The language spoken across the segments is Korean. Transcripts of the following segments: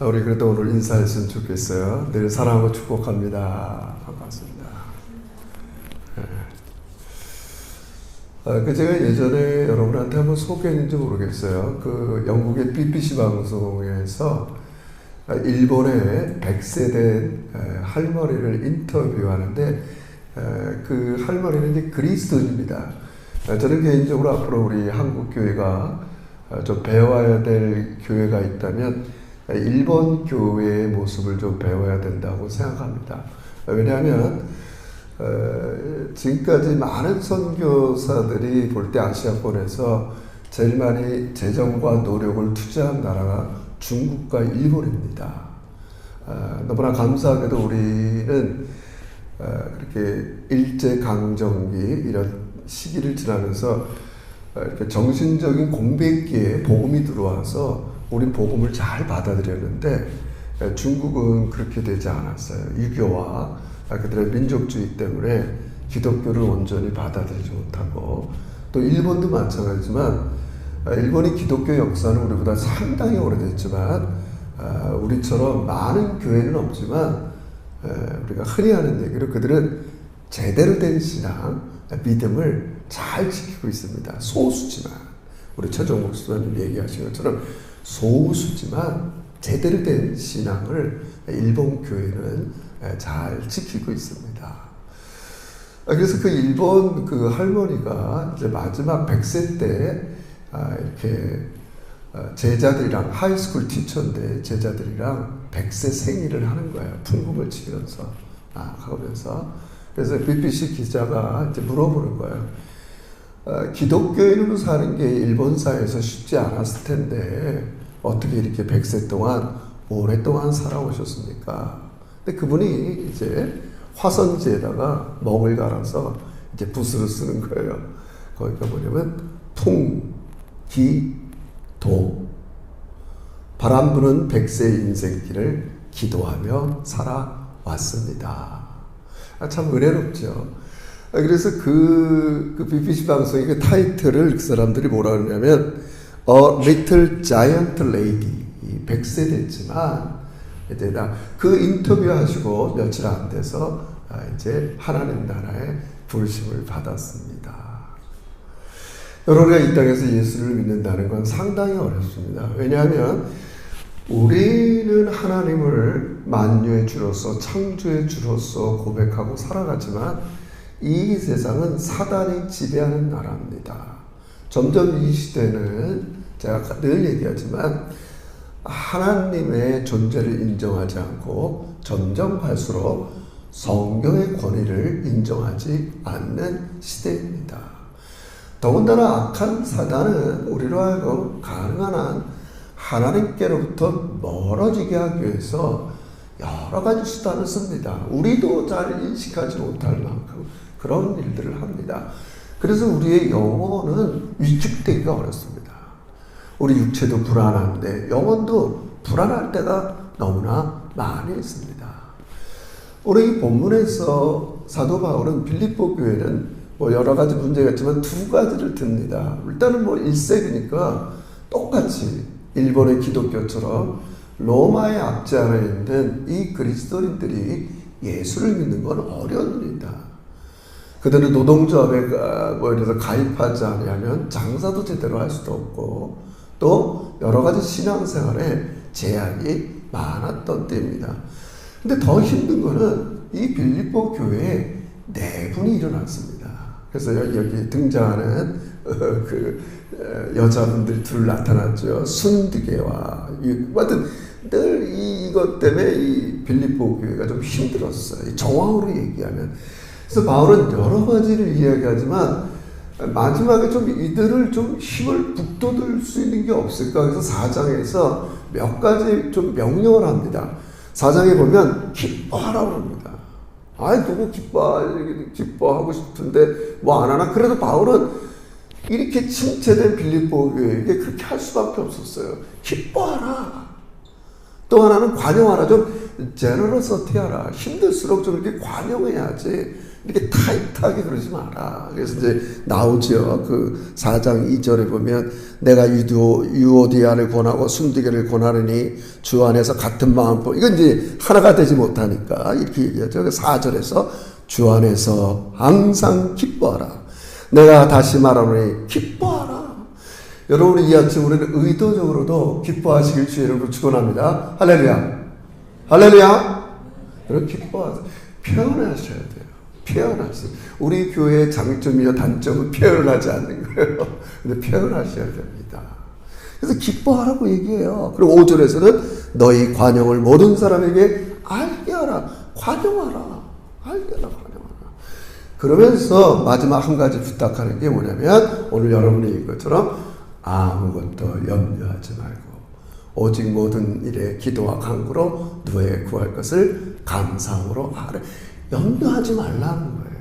우리 그래도 오늘 인사했으면 좋겠어요. 늘 사랑하고 축복합니다. 반갑습니다. 제가 예전에 여러분한테 한번 소개했는지 모르겠어요. 그 영국의 BBC 방송에서 일본의 100세 된 할머니를 인터뷰하는데 그 할머니는 이제 그리스도인입니다. 저는 개인적으로 앞으로 우리 한국 교회가 좀 배워야 될 교회가 있다면 일본 교회의 모습을 좀 배워야 된다고 생각합니다. 왜냐하면 지금까지 많은 선교사들이 볼 때 아시아권에서 제일 많이 재정과 노력을 투자한 나라가 중국과 일본입니다. 너무나 감사하게도 우리는 그렇게 일제강점기 이런 시기를 지나면서 이렇게 정신적인 공백기에 복음이 들어와서 우린 복음을 잘 받아들였는데 중국은 그렇게 되지 않았어요. 유교와 그들의 민족주의 때문에 기독교를 온전히 받아들이지 못하고, 또 일본도 마찬가지지만 일본이 기독교 역사는 우리보다 상당히 오래됐지만 우리처럼 많은 교회는 없지만 우리가 흔히 하는 얘기로 그들은 제대로 된 신앙, 믿음을 잘 지키고 있습니다. 소수지만, 우리 최종 목사님 얘기하신 것처럼 소수지만 제대로 된 신앙을 일본 교회는 잘 지키고 있습니다. 그래서 그 일본 그 할머니가 이제 마지막 100세 때 이렇게 제자들이랑, 하이스쿨 티처인데 제자들이랑 100세 생일을 하는 거예요. 풍금을 치면서 하면서. 그래서 BBC 기자가 이제 물어보는 거예요. 기독교인으로 사는 게 일본 사회에서 쉽지 않았을 텐데 어떻게 이렇게 100세 동안 오랫동안 살아오셨습니까? 근데 그분이 이제 화선지에다가 멍을 갈아서 이제 붓으로 쓰는 거예요. 거기가 뭐냐면 풍, 기, 도. 바람 부는 100세의 인생길을 기도하며 살아왔습니다. 참 은혜롭죠. 그래서 그 BBC 방송의 그 타이틀을 그 사람들이 뭐라 그러냐면 A Little Giant Lady, 100세 됐지만 이제 그 인터뷰 하시고 며칠 안 돼서 이제 하나님 나라의 부르심을 받았습니다. 여러분가 이 땅에서 예수를 믿는다는 건 상당히 어렵습니다. 왜냐하면 우리는 하나님을 만유의 주로서, 창조의 주로서 고백하고 살아가지만 이 세상은 사단이 지배하는 나라입니다. 점점 이 시대는 제가 늘 얘기하지만 하나님의 존재를 인정하지 않고 점점 갈수록 성경의 권위를 인정하지 않는 시대입니다. 더군다나 악한 사단은 우리로 하여금 가능한 한 하나님께로부터 멀어지게 하기 위해서 여러 가지 수단을 씁니다. 우리도 잘 인식하지 못할 만큼 그런 일들을 합니다. 그래서 우리의 영혼은 위축되기가 어렵습니다. 우리 육체도 불안한데 영혼도 불안할 때가 너무나 많이 있습니다. 오늘 이 본문에서 사도 바울은 빌립보 교회는 뭐 여러 가지 문제가 있지만 두 가지를 듭니다. 일단은 뭐 1세기니까 똑같이 일본의 기독교처럼 로마의 압제 안에 있는 이 그리스도인들이 예수를 믿는 건 어려운 일이다. 그들은 노동조합에 뭐 예를 들어서 가입하지 않으면 장사도 제대로 할 수도 없고 또 여러 가지 신앙생활에 제약이 많았던 때입니다. 근데 더 힘든 거는 이 빌립보 교회에 내분이 일어났습니다. 그래서 여기 등장하는 여자분들이 둘 나타났죠. 순드게와 하여튼 늘 이것 때문에 이 빌립보 교회가 좀 힘들었어요. 정황으로 얘기하면. 그래서 바울은 여러 가지를 이야기하지만 마지막에 좀 이들을 좀 힘을 북돋을 수 있는 게 없을까? 그래서 4장에서 몇 가지 좀 명령을 합니다. 4장에 보면 기뻐하라고 합니다. 아이, 누구 기뻐하고 싶은데 뭐 안 하나? 그래도 바울은 이렇게 침체된 빌립보 교회에게 그렇게 할 수밖에 없었어요. 기뻐하라. 또 하나는 관용하라. 좀 제너러서티 하라. 힘들수록 좀 이렇게 관용해야지. 이렇게 타이트하게 그러지 마라. 그래서 이제 나오죠. 그 4장 2절에 보면 내가 유오디아를 권하고 순디게를 권하느니 주 안에서 같은 마음. 이건 이제 하나가 되지 못하니까 이렇게 얘기하죠. 4절에서 주 안에서 항상 기뻐하라. 내가 다시 말하노니 기뻐하라. 여러분 이 아침 우리는 의도적으로도 기뻐하시길 주의 이름으로 축원합니다. 할렐루야. 할렐루야. 여러분 기뻐하세요. 표현하셔야 돼요. 표현하세요. 우리 교회의 장점이요 단점은 표현을 하지 않는 거예요. 근데 표현하셔야 됩니다. 그래서 기뻐하라고 얘기해요. 그리고 5절에서는 너희 관용을 모든 사람에게 알게 하라. 관용하라. 알게 하라. 관용하라. 그러면서 마지막 한 가지 부탁하는 게 뭐냐면 오늘 여러분이 이것처럼 아무것도 염려하지 말고 오직 모든 일에 기도와 간구로 누구에게 구할 것을 감사함으로 아뢰. 염려하지 말라는 거예요.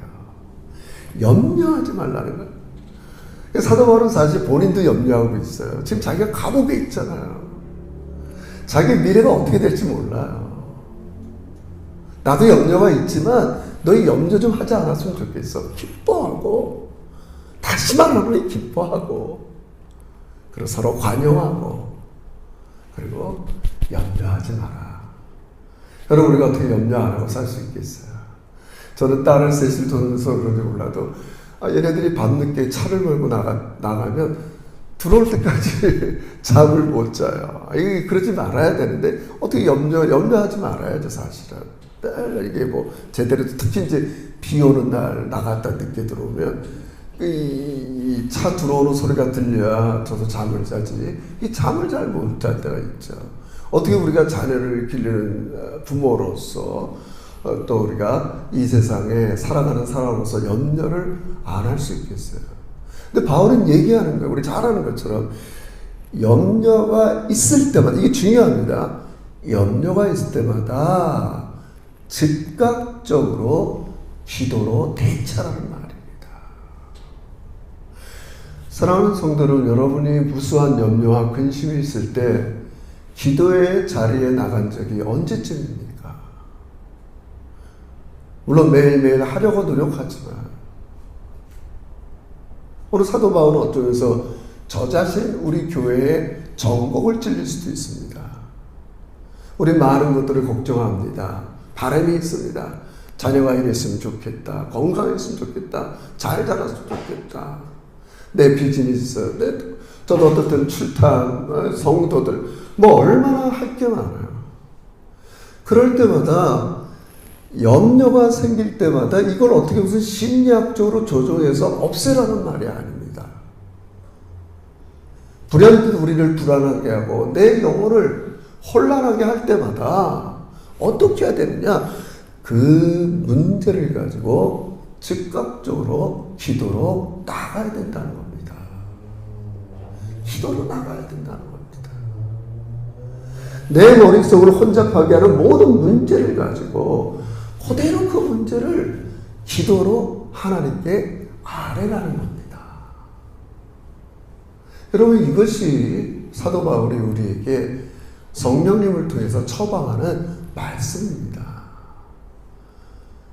염려하지 말라는 거예요. 사도 바울은 사실 본인도 염려하고 있어요. 지금 자기가 감옥에 있잖아요. 자기 미래가 어떻게 될지 몰라요. 나도 염려가 있지만 너희 염려 좀 하지 않았으면 좋겠어. 기뻐하고 다시 말하면 기뻐하고 그리고 서로 관용하고 그리고 염려하지 마라. 여러분 우리가 어떻게 염려 안 하고 살 수 있겠어요? 저는 딸을 셋을 둬서 그런지 몰라도 얘네들이 밤늦게 차를 몰고 나가면 들어올 때까지 잠을 못 자요. 그러지 말아야 되는데 어떻게 염려하지 말아야죠 사실은. 이게 뭐 제대로 특히 이제 비 오는 날 나갔다 늦게 들어오면 이 차 들어오는 소리가 들려야 저도 잠을 자지. 이 잠을 잘 못 잘 때가 있죠. 어떻게 우리가 자녀를 기르는 부모로서 또 우리가 이 세상에 살아가는 사람으로서 염려를 안 할 수 있겠어요. 근데 바울은 얘기하는 거예요. 우리 잘 아는 것처럼 염려가 있을 때마다 이게 중요합니다. 염려가 있을 때마다 즉각적으로 기도로 대처하는 말입니다. 사랑하는 성도는 여러분이 무수한 염려와 근심이 있을 때 기도의 자리에 나간 적이 언제쯤입니까? 물론 매일매일 하려고 노력하지만 오늘 사도 바울은 어쩌면서 저 자신 우리 교회에 전곡을 찔릴 수도 있습니다. 우리 많은 것들을 걱정합니다. 바람이 있습니다. 자녀가 이랬으면 좋겠다. 건강했으면 좋겠다. 잘 자랐으면 좋겠다. 내 비즈니스, 저도 어떻든 출탄, 성도들 뭐 얼마나 할 게 많아요. 그럴 때마다 염려가 생길 때마다 이걸 어떻게 무슨 심리학적으로 조정해서 없애라는 말이 아닙니다. 불현듯 우리를 불안하게 하고 내 영혼을 혼란하게 할 때마다 어떻게 해야 되느냐? 그 문제를 가지고 즉각적으로 기도로 나가야 된다는 겁니다. 기도로 나가야 된다는 겁니다. 내 머릿속으로 혼잡하게 하는 모든 문제를 가지고 그대로 그 문제를 기도로 하나님께 아뢰라는 겁니다. 여러분 이것이 사도 바울이 우리에게 성령님을 통해서 처방하는 말씀입니다.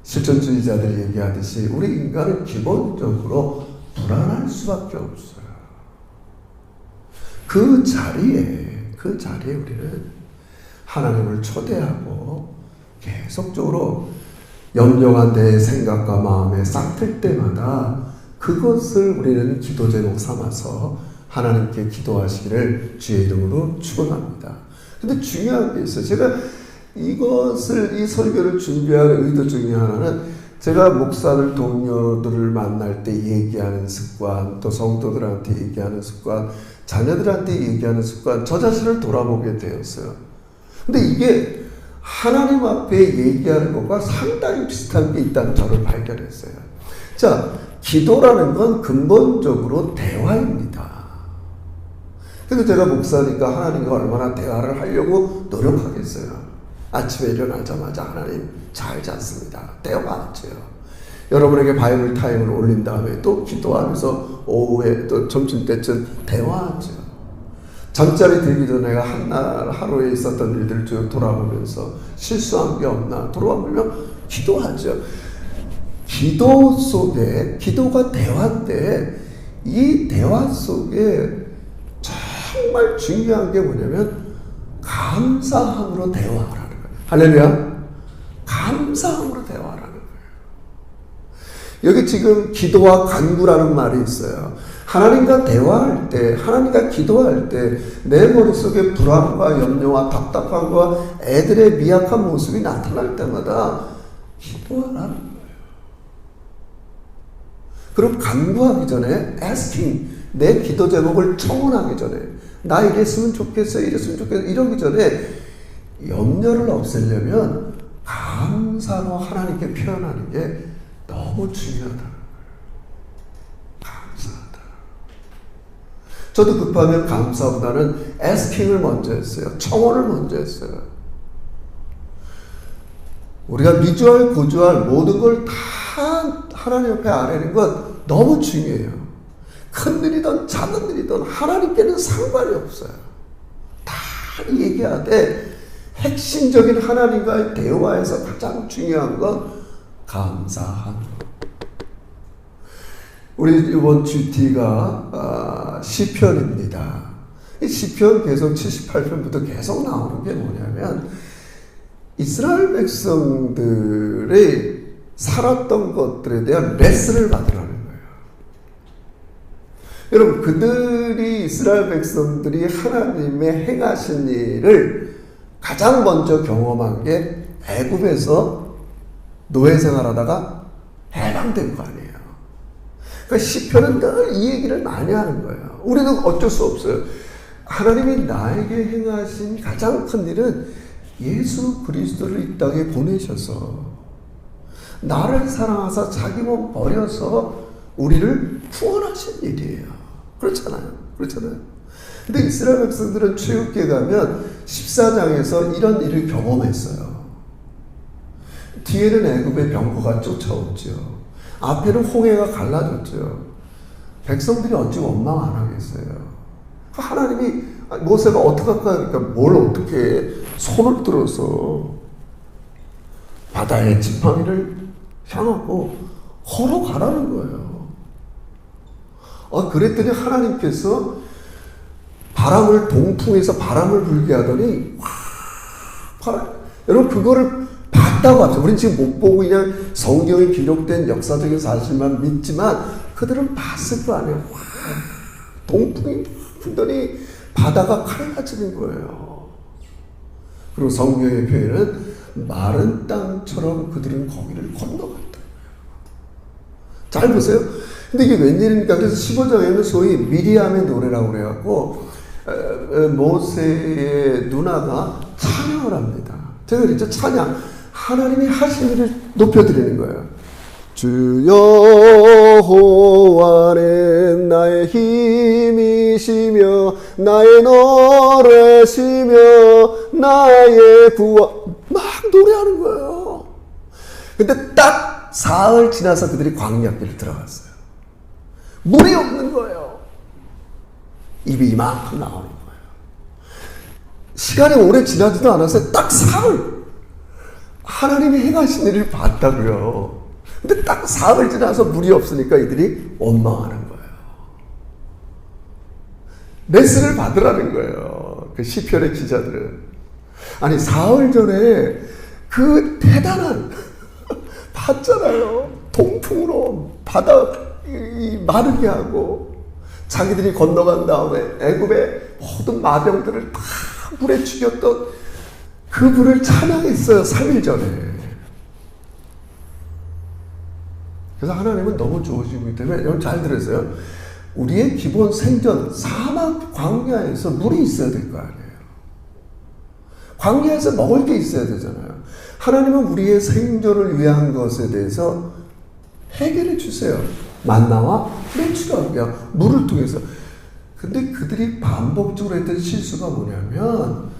실존주의자들이 얘기하듯이 우리 인간은 기본적으로 불안할 수밖에 없어요. 그 자리에 우리는 하나님을 초대하고 계속적으로 염려가 내 생각과 마음에 싹틀 때마다 그것을 우리는 기도 제목 삼아서 하나님께 기도하시기를 주의 이름으로 축원합니다. 근데 중요한 게 있어요. 제가 이 설교를 준비하는 의도 중에 하나는 제가 목사들, 동료들을 만날 때 얘기하는 습관, 또 성도들한테 얘기하는 습관, 자녀들한테 얘기하는 습관, 저 자신을 돌아보게 되었어요. 근데 이게 하나님 앞에 얘기하는 것과 상당히 비슷한 게 있다는 저를 발견했어요. 자, 기도라는 건 근본적으로 대화입니다. 그래서 제가 목사니까 하나님과 얼마나 대화를 하려고 노력하겠어요. 아침에 일어나자마자 하나님 잘 잤습니다. 대화하죠. 여러분에게 바이블 타임을 올린 다음에 또 기도하면서 오후에 또 점심때쯤 대화하죠. 잠자리 들기 전에 내가 한날 하루에 있었던 일들을 쭉 돌아보면서 실수한 게 없나 돌아보며 기도하죠. 기도 속에, 기도가 대화인데 이 대화 속에 정말 중요한 게 뭐냐면 감사함으로 대화하라는 거예요. 할렐루야. 감사함으로 대화하라는 거예요. 여기 지금 기도와 간구라는 말이 있어요. 하나님과 대화할 때, 하나님과 기도할 때 내 머릿속에 불안과 염려와 답답함과 애들의 미약한 모습이 나타날 때마다 기도하라는 거예요. 그럼 간구하기 전에 asking, 내 기도 제목을 청원하기 전에 나 이랬으면 좋겠어, 이랬으면 좋겠어 이러기 전에 염려를 없애려면 감사로 하나님께 표현하는 게 너무 중요하다는 거예요. 감사하다. 저도 급하면 감사보다는 asking을 먼저 했어요. 청원을 먼저 했어요. 우리가 미주알, 고주알 모든 걸 다 하나님 옆에 아뢰는 건 너무 중요해요. 큰 일이든 작은 일이든 하나님께는 상관이 없어요. 다 얘기하되 핵심적인 하나님과의 대화에서 가장 중요한 건 감사함. 우리 이번 GT가 시편입니다. 이 시편 계속 78편부터 계속 나오는 게 뭐냐면 이스라엘 백성들의 살았던 것들에 대한 레슨을 받으라는 거예요. 여러분, 그들이 이스라엘 백성들이 하나님의 행하신 일을 가장 먼저 경험한 게 애굽에서 노예 생활하다가 해방된 거 아니에요. 그러니까 시편은 늘 이 얘기를 많이 하는 거예요. 우리는 어쩔 수 없어요. 하나님이 나에게 행하신 가장 큰 일은 예수 그리스도를 이 땅에 보내셔서 나를 사랑하사 자기 몸 버려서 우리를 구원하신 일이에요. 그렇잖아요. 근데 이스라엘 백성들은 출애굽기에 가면 14장에서 이런 일을 경험했어요. 뒤에는 애굽의 병거가 쫓아오죠. 앞에는 홍해가 갈라졌죠. 백성들이 어찌 원망 안 하겠어요. 하나님이 모세가 어떻게 할까 그러니까 뭘 어떻게 손을 들어서 바다의 지팡이를 향하고 걸어가라는 거예요. 그랬더니 하나님께서 바람을 동풍에서 바람을 불게 하더니 여러분 그거를 봤다고 하죠. 우리는 지금 못 보고 그냥 성경에 기록된 역사적인 사실만 믿지만 그들은 봤을 거 아니에요. 동풍이 불더니 바다가 갈라지는 거예요. 그리고 성경의 표현은 마른 땅처럼 그들은 거기를 건너갔다. 잘 보세요. 근데 이게 웬일입니까? 그래서 15장에는 소위 미리암의 노래라고 그래갖고 모세의 누나가 찬양을 합니다. 제가 그랬죠. 찬양. 하나님이 하신 일을 높여드리는 거예요. 주 여호와는 나의 힘이시며 나의 노래시며 나의 구원. 막 노래하는 거예요. 근데 딱 사흘 지나서 그들이 광야길을 들어갔어요. 물이 없는 거예요. 입이 이만큼 나오는 거예요. 시간이 오래 지나지도 않았어요. 딱 사흘. 하나님이 행하신 일을 봤다고요. 근데 딱 사흘 지나서 물이 없으니까 이들이 원망하는 거예요. 레슨을 받으라는 거예요. 그 시편의 기자들은. 아니 사흘 전에 그 대단한 봤잖아요. 동풍으로 바다 마르게 하고 자기들이 건너간 다음에 애굽의 모든 마병들을 다 물에 죽였던 그 분을 찬양했어요. 3일 전에. 그래서 하나님은 너무 좋으시기 때문에 여러분 잘 들으세요. 우리의 기본 생존 사막 광야에서 물이 있어야 될 거 아니에요. 광야에서 먹을 게 있어야 되잖아요. 하나님은 우리의 생존을 위한 것에 대해서 해결해 주세요. 만나와 메추라기야 물을 통해서. 근데 그들이 반복적으로 했던 실수가 뭐냐면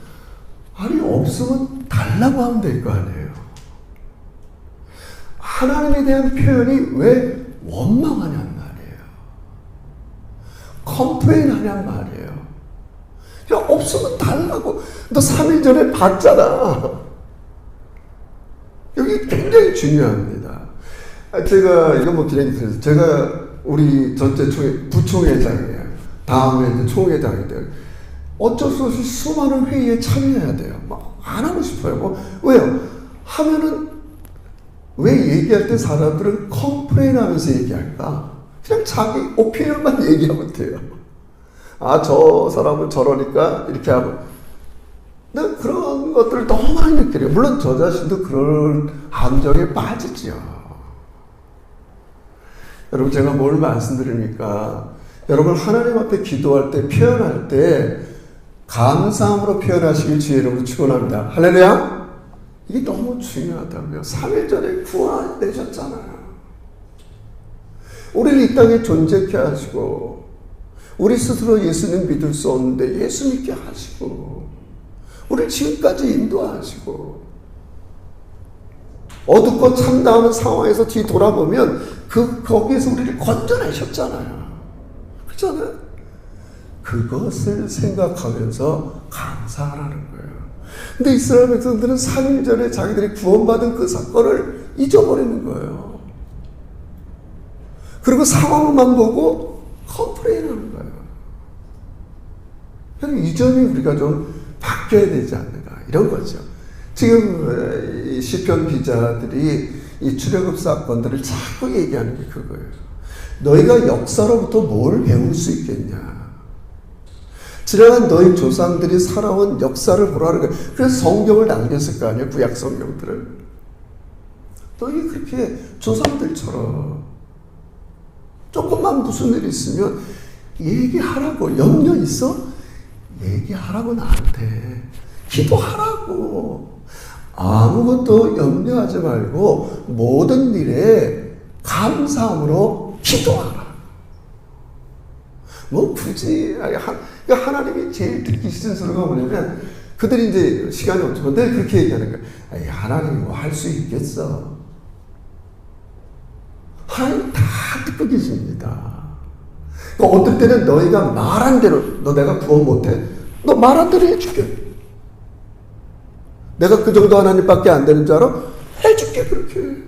아니 없으면 달라고 하면 될 거 아니에요. 하나님에 대한 표현이 왜 원망하냔 말이에요. 컴플레인 하냔 말이에요. 야 없으면 달라고. 너 3일 전에 봤잖아. 여기 굉장히 중요합니다. 제가 이거 뭐 기념이 드려서 제가 우리 전체 부총회장이에요. 다음에 이제 총회장이 돼요. 어쩔 수 없이 수많은 회의에 참여해야 돼요. 막 안 하고 싶어요. 뭐 왜요? 하면은 왜 얘기할 때 사람들은 컴플레인하면서 얘기할까? 그냥 자기 오피니언만 얘기하면 돼요. 아, 저 사람은 저러니까 이렇게 하고. 나 그런 것들을 너무 많이 느껴요. 물론 저 자신도 그런 함정에 빠지지요. 여러분, 제가 뭘 말씀드립니까? 여러분, 하나님 앞에 기도할 때, 표현할 때 감사함으로 표현하시길 주의 이름으로 축원합니다. 할렐루야! 이게 너무 중요하다고요. 3일 전에 구원내셨잖아요. 우리를 이 땅에 존재케 하시고, 우리 스스로 예수님 믿을 수 없는데 예수 믿게 하시고, 우리를 지금까지 인도하시고, 어둡고 참담한 상황에서 뒤 돌아보면 거기에서 우리를 건져내셨잖아요. 그렇잖아요. 그것을 생각하면서 감사하라는 거예요. 근데 이스라엘 백성들은 3일 전에 자기들이 구원받은 그 사건을 잊어버리는 거예요. 그리고 상황만 보고 컴플레인하는 거예요. 그럼 이 점이 우리가 좀 바뀌어야 되지 않는가, 이런 거죠. 지금 이 시편 기자들이 이 출애굽 사건들을 자꾸 얘기하는 게 그거예요. 너희가 역사로부터 뭘 배울 수 있겠냐. 지나간 너희 조상들이 살아온 역사를 보라는 거예요. 그래서 성경을 남겼을 거 아니에요, 구약 성경들을. 너희 그렇게 조상들처럼 조금만 무슨 일 있으면 얘기하라고. 염려 있어? 얘기하라고. 나한테 기도하라고. 아무것도 염려하지 말고 모든 일에 감사함으로 기도하라. 뭐 굳이 하나님이 제일 듣기 싫은 소리가 뭐냐면, 그들이 이제 시간이 없지만 늘 그렇게 얘기하는 거야. 하나님이 뭐 할 수 있겠어. 하나님 다 듣고 계십니다. 그러니까 어떨 때는 너희가 말한 대로, 너 내가 구원 못해? 너 말한 대로 해줄게. 내가 그 정도 하나님밖에 안 되는 줄 알아? 해줄게, 그렇게.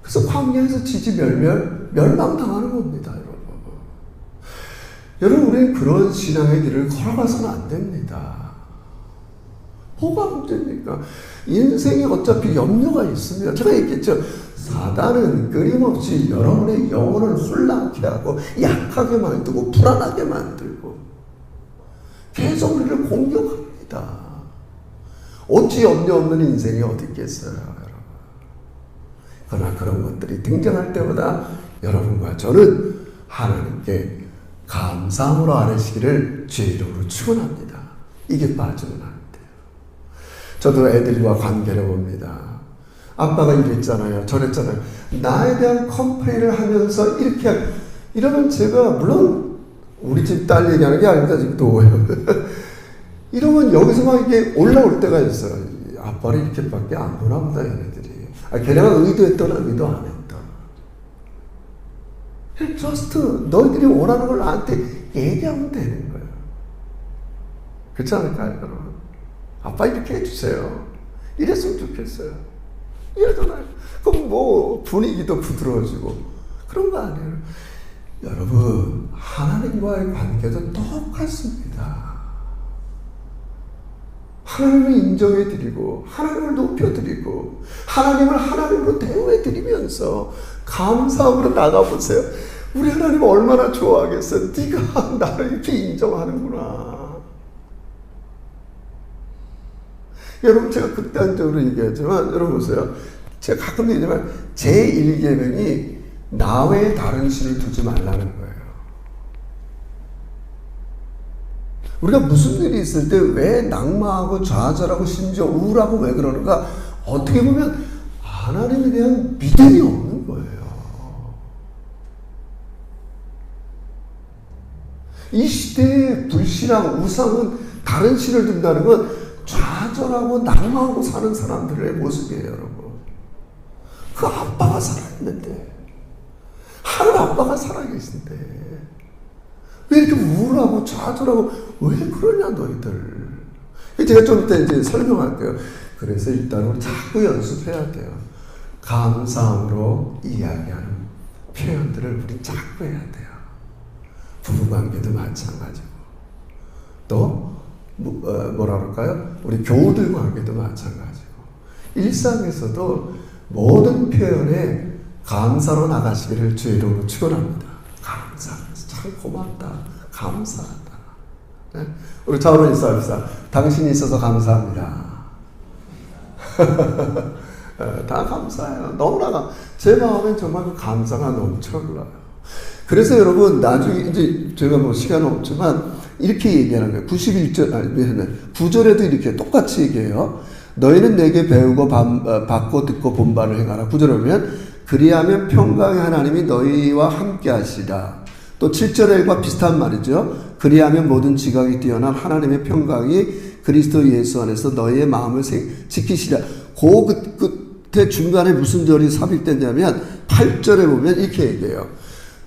그래서 광야에서 멸망당하는 겁니다, 여러분. 여러분, 우리는 그런 신앙의 길을 걸어가서는 안 됩니다. 뭐가 문제입니까? 인생에 어차피 염려가 있습니다. 제가 얘기했죠. 사단은 끊임없이 여러분의 영혼을 혼란케 하고 약하게 만들고 불안하게 만들고 계속 우리를 공격합니다. 어찌 염려 없는 인생이 어디 있겠어요, 여러분. 그러나 그런 것들이 등장할 때마다 여러분과 저는 하나님께 감사함으로 아뢰시기를 주의 이름으로 축원합니다. 이게 빠지면 안 돼요. 저도 애들과 관계를 봅니다. 아빠가 이랬잖아요, 저랬잖아요. 나에 대한 컴플레인을 하면서 이러면 제가, 물론 우리 집 딸 얘기하는 게 아닙니다, 지금도. 이러면 여기서 막 이게 올라올 때가 있어요. 아빠를 이렇게밖에 안 보나 보다, 얘네들이. 걔네가 의도했더나 의도 안 했다. just 너희들이 원하는 걸 나한테 얘기하면 되는 거예요. 그렇지 않을까요, 여러분? 아빠 이렇게 해주세요. 이랬으면 좋겠어요. 이러잖아요. 그럼 뭐 분위기도 부드러워지고 그런 거 아니에요. 여러분, 하나님과의 관계도 똑같습니다. 하나님을 인정해드리고 하나님을 높여드리고 하나님을 하나님으로 대우해드리면서 감사함으로 나가보세요. 우리 하나님 얼마나 좋아하겠어요. 네가 나를 이렇게 인정하는구나. 여러분, 제가 극단적으로 얘기하지만 여러분 보세요. 제가 가끔 얘기하지만 제1계명이 나 외에 다른 신을 두지 말라는 거예요. 우리가 무슨 일이 있을 때 왜 낙마하고 좌절하고 심지어 우울하고 왜 그러는가? 어떻게 보면 하나님에 대한 믿음이 없는 거예요. 이 시대의 불신앙, 우상은 다른 신을 둔다는 건 좌절하고 낙마하고 사는 사람들의 모습이에요, 여러분. 그 아빠가 살아있는데, 하나님 아빠가 살아계신데 왜 이렇게 우울하고 좌절하고 왜 그러냐, 너희들. 제가 좀 이따 이제 설명할게요. 그래서 일단 우리 자꾸 연습해야 돼요. 감사함으로 이야기하는 표현들을 우리 자꾸 해야 돼요. 부부관계도 마찬가지고 또 뭐라 그럴까요? 우리 교우들 관계도 마찬가지고 일상에서도 모든 표현에 감사로 나가시기를 주의 이름으로 축원합니다. 감사, 참 고맙다, 감사하다. 네? 우리 자원을 인사합시다. 당신이 있어서 감사합니다. 다 감사해요. 너무나 제 마음엔 정말 그 감사가 넘쳐 흘러요. 그래서 여러분 나중에 이제 제가 뭐 시간은 없지만 이렇게 얘기하는 거예요. 9절에도 이렇게 똑같이 얘기해요. 너희는 내게 배우고 받고 듣고 본바를 행하라. 9절에 보면 그리하면 평강의 하나님이 너희와 함께 하시리라. 또 7절과 비슷한 말이죠. 그리하면 모든 지각이 뛰어난 하나님의 평강이 그리스도 예수 안에서 너희의 마음을 지키시리라. 끝에 중간에 무슨 절이 삽입되냐면 8절에 보면 이렇게 얘기해요.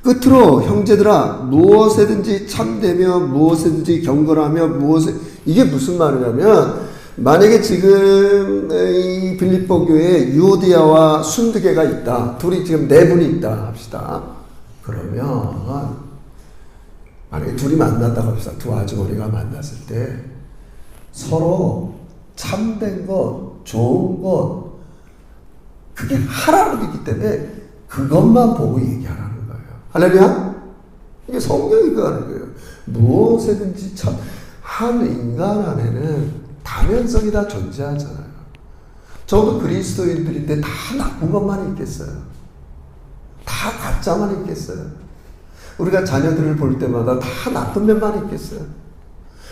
끝으로 형제들아 무엇에든지 참되며 무엇에든지 경건하며 이게 무슨 말이냐면 만약에 지금 이 빌립보 교회에 유오디아와 순드게가 있다. 둘이 지금 네 분이 있다 합시다. 그러면 만약에 둘이 만난다고 합시다. 두 아주머니가 만났을 때 서로 참된 것, 좋은 것 그게 하나님이기 때문에 그것만 보고 얘기하라는 거예요. 할렐루야? 이게 성경이 그 하는 거예요. 무엇에든지 참 한 인간 안에는 다면성이 다 존재하잖아요. 저도 그리스도인들인데 다 나쁜 것만 있겠어요? 다 가짜만 있겠어요? 우리가 자녀들을 볼 때마다 다 나쁜 면만 있겠어요?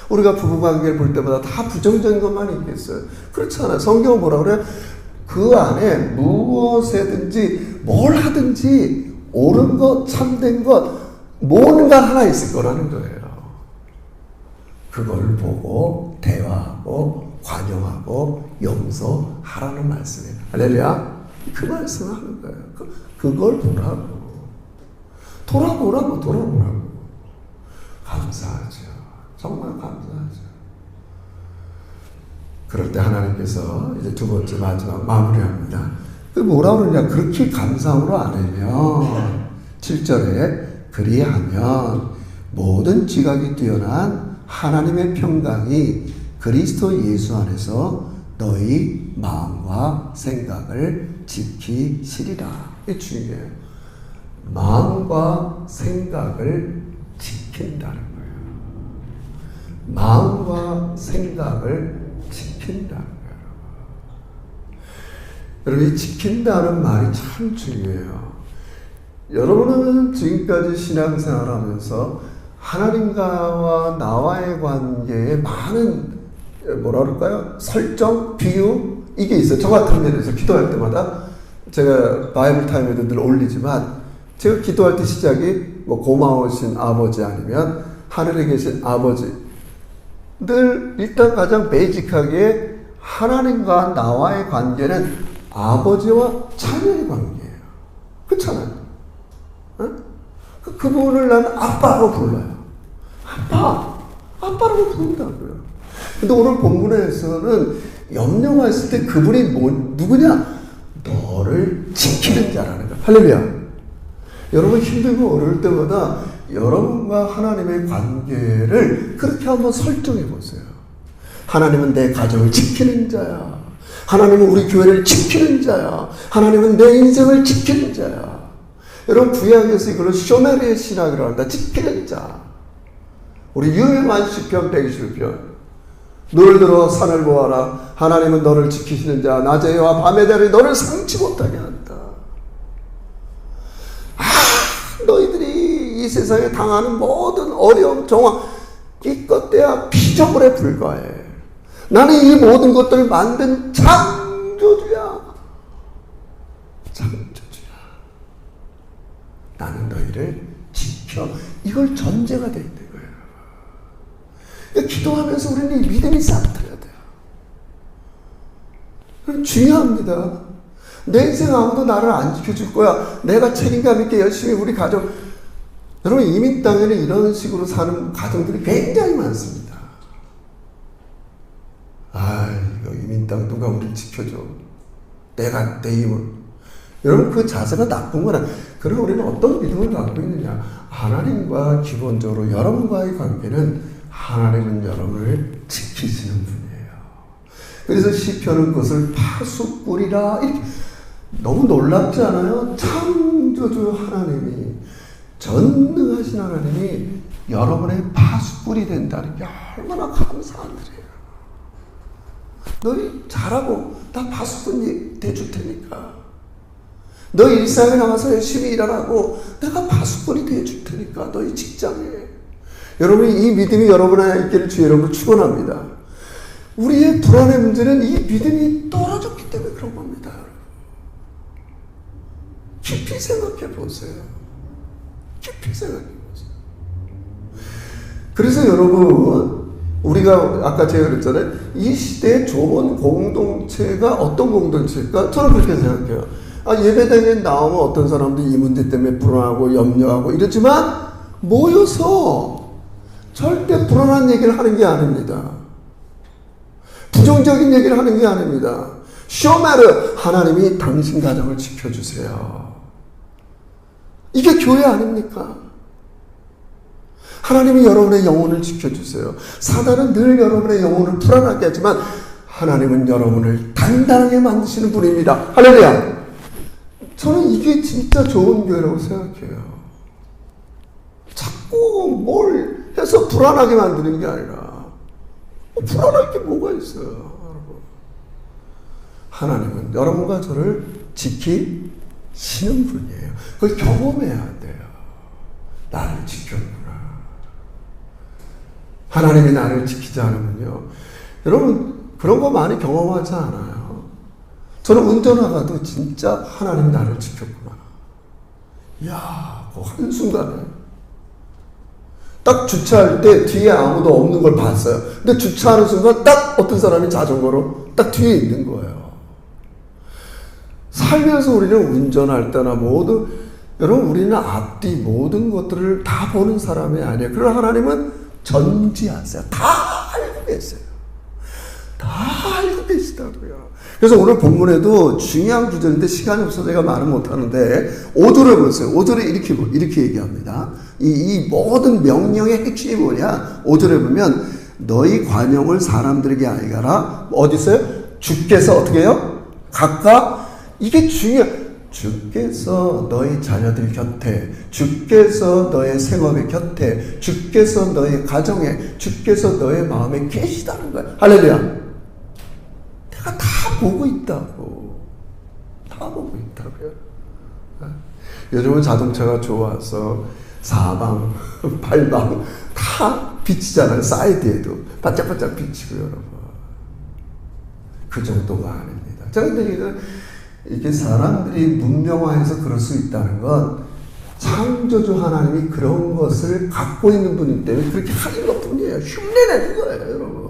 우리가 부부관계를 볼 때마다 다 부정적인 것만 있겠어요? 그렇지 않아요. 성경은 뭐라 그래요? 그 안에 무엇에든지 뭘 하든지 옳은 것, 참된 것 뭔가 하나 있을 거라는 거예요. 그걸 보고 대화하고 관용하고 용서하라는 말씀이에요. 할렐루야. 그 말씀을 하는 거예요. 그걸 보라고. 돌아보라고. 감사하죠. 정말 감사하죠. 그럴 때 하나님께서 이제 두 번째 마지막 마무리합니다. 그 뭐라 그러냐. 그렇게 감사함으로 안 하면 7절에 그리하면 모든 지각이 뛰어난 하나님의 평강이 그리스도 예수 안에서 너희 마음과 생각을 지키시리라. 이게 중요해요. 마음과 생각을 지킨다는 거예요. 마음과 생각을 지킨다는 거예요. 여러분, 이 지킨다는 말이 참 중요해요. 여러분은 지금까지 신앙생활 하면서 하나님과 나와의 관계에 많은 뭐라 그럴까요? 설정, 비유 이게 있어요. 저 같은 면에서 기도할 때마다 제가 바이블 타임에도 늘 올리지만 제가 기도할 때 시작이 뭐 고마우신 아버지 아니면 하늘에 계신 아버지 늘 일단 가장 베이직하게 하나님과 나와의 관계는 아버지와 자녀의 관계예요. 그렇잖아요. 그 부분을 나는 아빠라고 불러요. 아빠라고 부른다고요. 근데 오늘 본문에서는 염려가 있을 때 그분이 누구냐? 너를 지키는 자라는 거야. 할렐루야. 여러분 힘들고 어려울 때마다 여러분과 하나님의 관계를 그렇게 한번 설정해 보세요. 하나님은 내 가정을 지키는 자야. 하나님은 우리 교회를 지키는 자야. 하나님은 내 인생을 지키는 자야. 여러분 구약에서 이걸 쇼메르의 신학이라고 합니다. 지키는 자. 우리 유명한 시편 120편. 눈을 들어 산을 보아라. 하나님은 너를 지키시는 자. 낮에와 밤에 대하여 너를 상치 못하게 한다. 너희들이 이 세상에 당하는 모든 어려움, 정황 이것대야 피조물에 불과해. 나는 이 모든 것들을 만든 창조주야. 나는 너희를 지켜. 이걸 전제가 되어 있는 거예요. 기도하면서 우리는 이 믿음이 쌓여야 돼요. 중요합니다. 내 인생 아무도 나를 안 지켜줄 거야. 내가 책임감 있게 열심히 우리 가정. 여러분 이민 땅에는 이런 식으로 사는 가정들이 굉장히 많습니다. 이거 이민 땅 누가 우리를 지켜줘. 내가 내 힘을. 여러분 그 자세가 나쁜 거나 그럼 우리는 어떤 믿음을 갖고 있느냐? 하나님과 기본적으로 여러분과의 관계는 하나님은 여러분을 지키시는 분이에요. 그래서 시편은 그것을 파수꾼이라 이렇게 너무 놀랍지 않아요? 창조주 하나님이 전능하신 하나님이 여러분의 파수꾼이 된다는 게 얼마나 감사한 일이에요. 너희 잘하고 나 파수꾼이 돼줄 테니까. 너 일상에 나가서 열심히 일하라고 내가 파수꾼이 돼줄 테니까 너희 직장에. 여러분이 이 믿음이 여러분 안에 있기를 주 여러분을 축원합니다. 우리의 불안의 문제는 이 믿음이 떨어졌기 때문에 그런 겁니다. 깊이 생각해 보세요. 깊이 생각해 보세요. 그래서 여러분 우리가 아까 제가 그랬잖아요. 이 시대의 좋은 공동체가 어떤 공동체일까? 저는 그렇게 생각해요. 예배당에 나오면 어떤 사람들이 이 문제 때문에 불안하고 염려하고 이러지만 모여서 절대 불안한 얘기를 하는 게 아닙니다. 부정적인 얘기를 하는 게 아닙니다. 쇼메르 하나님이 당신 가정을 지켜주세요. 이게 교회 아닙니까? 하나님이 여러분의 영혼을 지켜주세요. 사단은 늘 여러분의 영혼을 불안하게 하지만 하나님은 여러분을 단단하게 만드시는 분입니다. 할렐루야! 저는 이게 진짜 좋은 교회라고 생각해요. 자꾸 뭘 해서 불안하게 만드는 게 아니라 불안할 게 뭐가 있어요, 여러분. 하나님은 여러분과 저를 지키시는 분이에요. 그걸 경험해야 돼요. 나를 지켰구나. 하나님이 나를 지키지 않으면요. 여러분 그런 거 많이 경험하지 않아요. 저는 운전하다도 진짜 하나님이 나를 지켰구나. 이야, 그 한순간에 딱 주차할 때 뒤에 아무도 없는 걸 봤어요. 근데 주차하는 순간 딱 어떤 사람이 자전거로 딱 뒤에 있는 거예요. 살면서 우리는 운전할 때나 여러분 우리는 앞뒤 모든 것들을 다 보는 사람이 아니에요. 그러나 하나님은 전지하세요. 다 알고 계세요. 다 알고 계시다고요. 그래서 오늘 본문에도 중요한 구절인데 시간이 없어서 제가 말은 못하는데 5절을 보세요. 5절에 이렇게 얘기합니다. 이 모든 명령의 핵심이 뭐냐? 5절에 보면 너희 관용을 사람들에게 알게하라. 어디 있어요? 주께서 어떻게 해요? 각각 이게 중요해요. 주께서 너희 자녀들 곁에, 주께서 너의 생업의 곁에, 주께서 너의 가정에, 주께서 너의 마음에 계시다는 거예요. 할렐루야. 내가 다 보고 있다고. 다 보고 있다고요. 요즘은 자동차가 좋아서 사방, 팔방 다 비치잖아요. 사이드에도 반짝반짝 비치고 여러분. 그 정도가 아닙니다. 제가 이게 사람들이 문명화해서 그럴 수 있다는 건 창조주 하나님이 그런 것을 갖고 있는 분이기 때문에 그렇게 하는 것 뿐이에요. 흉내내는 거예요, 여러분.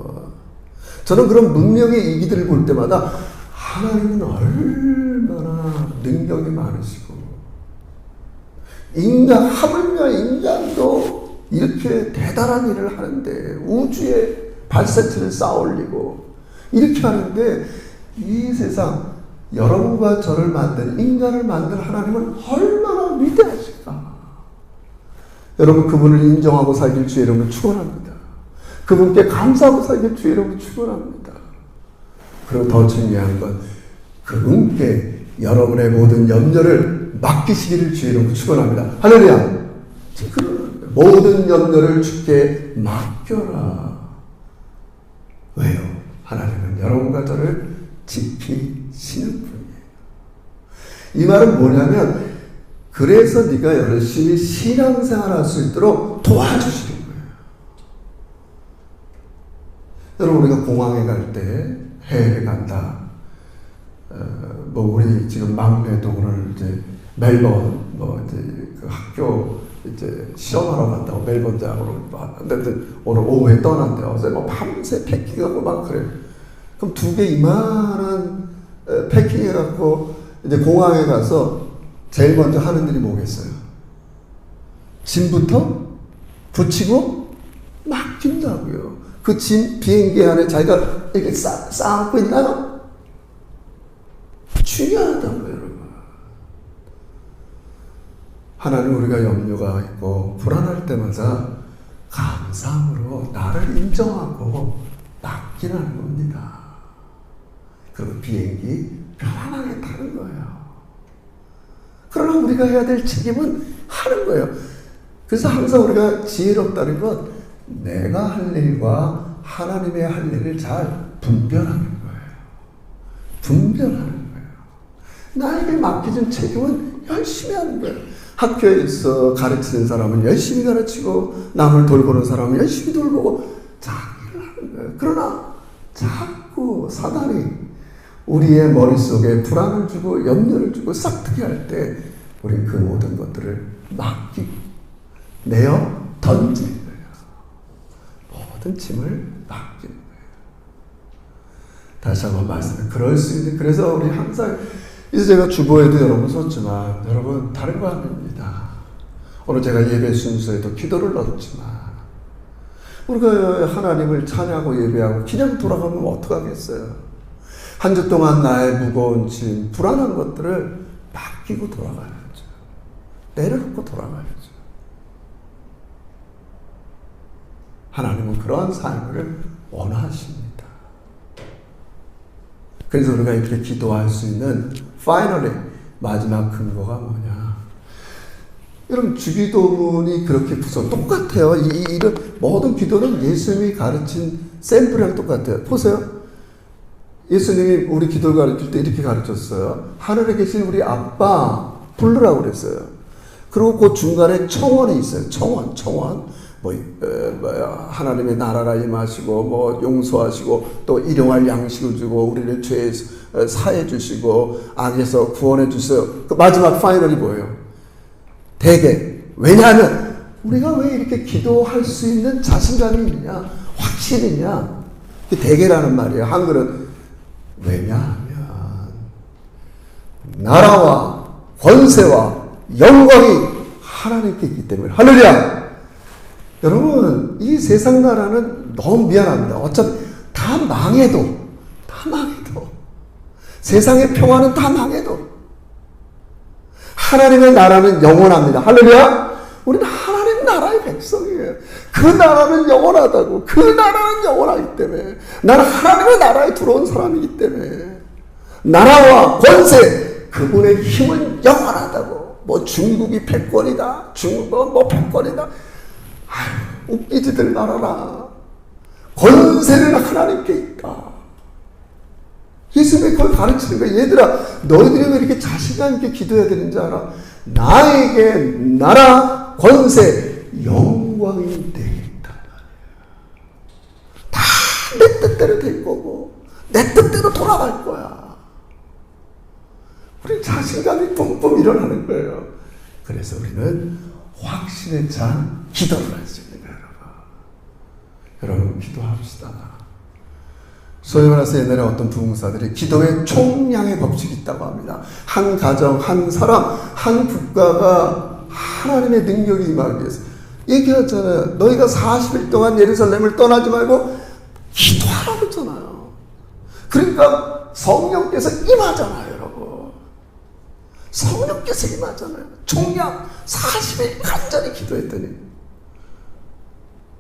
저는 그런 문명의 이기들을 볼 때마다 하나님은 얼마나 능력이 많으시고 하물며 인간도 이렇게 대단한 일을 하는데 우주에 발사체를 쌓아 올리고 이렇게 하는데 이 세상 여러분과 저를 만든 인간을 만든 하나님은 얼마나 위대하실까. 여러분 그분을 인정하고 살길 주의 이름으로 축원합니다. 그분께 감사하고 살길 주의 이름으로 축원합니다. 그리고 더 중요한 건 그분께 여러분의 모든 염려를 맡기시기를 주의 이름으로 축원합니다. 할렐루야. 모든 염려를 주께 맡겨라. 왜요? 하나님은 여러분과 저를 지키시는 분이에요. 이 말은 뭐냐면 그래서 네가 열심히 신앙생활 할 수 있도록 도와주시는 거예요. 여러분 우리가 공항에 갈 때 해외에 간다. 우리 지금 막내도 오늘 이제 멜번 이제 그 학교 이제 시험하러 간다고 멜번 대학으로 왔는데 오늘 오후에 떠난대요. 그래서 밤새 패킹하고 막 그래. 그럼 2개 이만한 패킹해갖고 이제 공항에 가서 제일 먼저 하는 일이 뭐겠어요? 짐부터 붙이고 맡긴다고요. 그 짐 비행기 안에 자기가 이렇게 쌓고 있나요? 중요하다고요, 여러분. 하나님, 우리가 염려가 있고 불안할 때마다 감사함으로 나를 인정하고 맡기라는 겁니다. 그리고 비행기 편안하게 타는 거예요. 그러나 우리가 해야 될 책임은 하는 거예요. 그래서 항상 우리가 지혜롭다는 건 내가 할 일과 하나님의 할 일을 잘 분별하는 거예요. 분별하는 거예요. 나에게 맡겨진 책임은 열심히 하는 거예요. 학교에서 가르치는 사람은 열심히 가르치고 남을 돌보는 사람은 열심히 돌보고 자기를 하는 거예요. 그러나 자꾸 사단이 우리의 머릿속에 불안을 주고 염려를 주고 싹트게 할 때 우리는 그 모든 것들을 맡기고 내어 던지는 거예요. 모든 짐을 맡기는 거예요. 다시 한번 말씀해. 그럴 수 있는, 그래서 우리 항상, 이제 제가 주보에도 여러분 썼지만, 여러분, 다른 거 아닙니다. 오늘 제가 예배 순서에도 기도를 넣었지만, 우리가 하나님을 찬양하고 예배하고 그냥 돌아가면 어떡하겠어요? 한 주 동안 나의 무거운 짐, 불안한 것들을 맡기고 돌아가야죠. 내려놓고 돌아가야죠. 하나님은 그러한 삶을 원하십니다. 그래서 우리가 이렇게 기도할 수 있는 finally 마지막 근거가 뭐냐? 여러분, 주기도문이 그렇게 구성 똑같아요. 이런 모든 기도는 예수님이 가르친 샘플이랑 똑같아요. 보세요. 예수님이 우리 기도를 가르칠 때 이렇게 가르쳤어요. 하늘에 계신 우리 아빠 부르라고 그랬어요. 그리고 그 중간에 청원이 있어요. 청원. 하나님의 나라가 임하시고, 용서하시고, 또 일용할 양식을 주고, 우리를 죄에 사해 주시고, 악에서 구원해 주세요. 그 마지막 파이널이 뭐예요? 대개. 왜냐하면, 우리가 왜 이렇게 기도할 수 있는 자신감이 있냐? 확신이 있냐? 대개라는 말이에요. 한글은. 왜냐하면 나라와 권세와 영광이 하나님께 있기 때문에. 할렐루야! 여러분, 이 세상 나라는 너무 미안합니다. 어차피 다 망해도 세상의 평화는 다 망해도 하나님의 나라는 영원합니다. 할렐루야! 우리는 하나님 나라의 백성이에요. 그 나라는 영원하다고. 그 나라는 영원하기 때문에. 나는 하나님의 나라에 들어온 사람이기 때문에. 나라와 권세, 그분의 힘은 영원하다고. 중국이 패권이다. 중국은 패권이다. 아유, 웃기지들 말아라. 권세는 하나님께 있다. 예수님이 그걸 가르치는 거야. 얘들아, 너희들이 왜 이렇게 자신감 있게 기도해야 되는지 알아? 나에게 나라, 권세, 영광이 되겠다. 다 내 뜻대로 될 거고 내 뜻대로 돌아갈 거야. 우리 자신감이 뿜뿜 일어나는 거예요. 그래서 우리는 확신에 찬 기도를 할 수 있는 거예요. 여러분, 기도합시다. 소위 말해서 옛날에 어떤 부흥사들이 기도의 총량의 법칙이 있다고 합니다. 한 가정, 한 사람, 한 국가가 하나님의 능력이 임하기 위해서 얘기하잖아요. 너희가 40일 동안 예루살렘을 떠나지 말고 기도하라고 했잖아요. 그러니까 성령께서 임하잖아요, 여러분. 성령께서 임하잖아요. 총량 40일 간절히 기도했더니,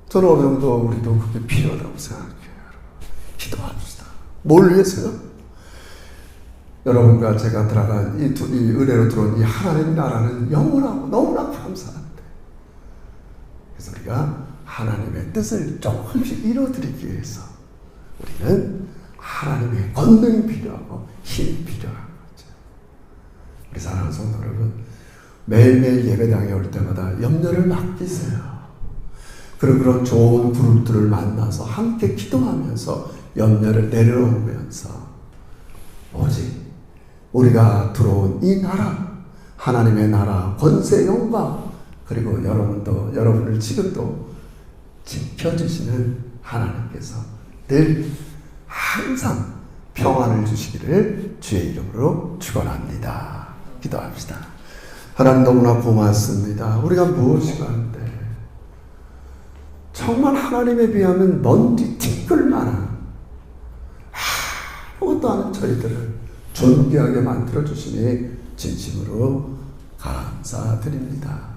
저는 어느 정도 우리도 그게 필요하다고 생각해요. 기도합시다. 뭘 위해서요? 여러분과 제가 들어간 이 은혜로 들어온 이 하나님 나라는 영원하고 너무나 감사한데, 그래서 우리가 하나님의 뜻을 조금씩 이루어드리기 위해서 우리는 하나님의 권능이 필요하고 힘이 필요한 거죠. 우리 사랑하는 성도 여러분, 매일매일 예배당에 올 때마다 염려를 맡기세요. 그리고 그런 좋은 그룹들을 만나서 함께 기도하면서 염려를 내려놓으면서 오직 우리가 들어온 이 나라, 하나님의 나라, 권세, 영광, 그리고 여러분을 지금도 지켜주시는 하나님께서 늘 항상 평안을 주시기를 주의 이름으로 축원합니다. 기도합시다. 하나님, 너무나 고맙습니다. 우리가 무엇이가 한데 정말 하나님에 비하면 먼지 티끌만한 아무것도 아닌 저희들을 존귀하게 만들어주시니 진심으로 감사드립니다.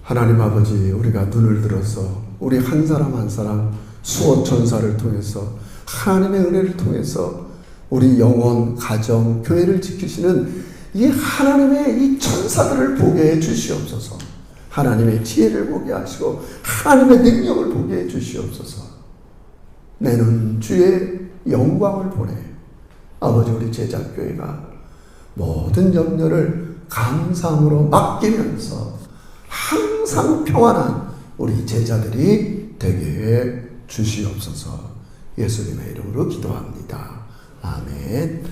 하나님 아버지, 우리가 눈을 들어서 우리 한 사람 한 사람 수호천사를 통해서 하나님의 은혜를 통해서 우리 영혼, 가정, 교회를 지키시는 이 하나님의 이 천사들을 보게 해 주시옵소서. 하나님의 지혜를 보게 하시고 하나님의 능력을 보게 해 주시옵소서. 내는 주의 영광을 보내 아버지, 우리 제자교회가 모든 염려를 감사함으로 맡기면서 항상 평안한 우리 제자들이 되게 해 주시옵소서. 예수님의 이름으로 기도합니다. 아멘.